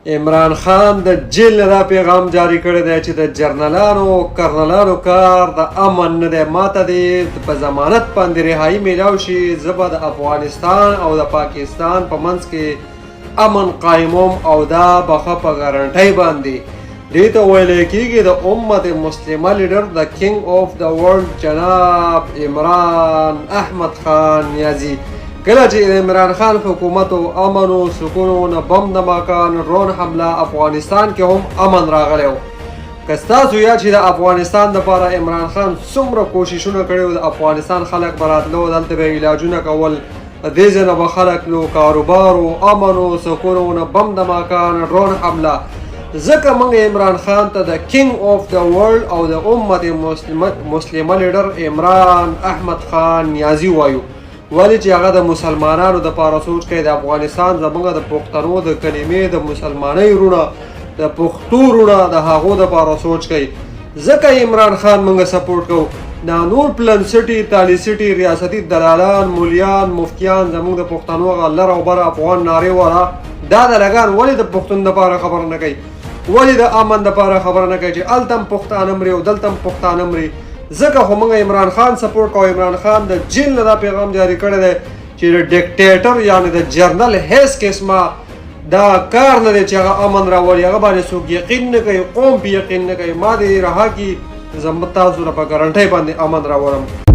عمران خان د جیل نه دا پیغام جاری کړی دی چې د جرنلانو کرنلانو کار د امن نه دی، ماته دې په ضمانت باندې رهایي میلاو شي، زه به د افغانستان او د پاکستان په منځ کې امن قایموم او دا بخه په ګارنټۍ باندې. دې ته ویلی کېږي د امت مسلمه لیډر د کنګ آف د ورلډ جناب عمران احمد خان نیازي. کله چې د عمران خان حکومت او امن او سکون نه بم دماکان ډرون حمله افغانستان کې هم امن راغلی و. که ستاسو یاد شي د افغانستان دپاره عمران خان څومره کوششونه کړي و، د افغانستان خلک به راتلو، دلته به علاجونه کول، د دې ځای نه به خلک نو کاروبار او امن او سکون او نه بم دماکان ډرون حمله. ځکه موږ عمران خان ته د کنګ آف د ورلډ او د امت مسلمه لیډر عمران احمد خان نیازي وایو. ولې چې هغه د مسلمانانو دپاره سوچ کوي، د افغانستان زموږ د پښتنو د کلمې د مسلمانۍ رونه، د پښتو رونه د هغو دپاره سوچ کوي. ځکه عمران خان موږ سپورټ کوو. دا نور پلنسټي تالیسټي ریاستي دلالان مولیان مفتیان زموږ د پښتنو هغه لر او بر افغان نارې وره دا دلګان ولې د پښتون دپاره خبره نه کوي، ولې د امن دپاره خبره نه کوي چې هلته هم پښتانه مري او دلته هم پښتانه مري. ځکه خو موږ عمران خان سپورټ کوو. عمران خان د جیل نه دا پیغام جاری کړی دی چې د ډیکټیټر یعنې د جرنل هیڅ قسمه دا کار نه دی چې هغه امن راولي، هغه باندې څوک یقین نه کوي، قوم پې یقین نه کوي. ما دې رها کړي، زه تاسو له په ګارنټۍ باندې امن راولم.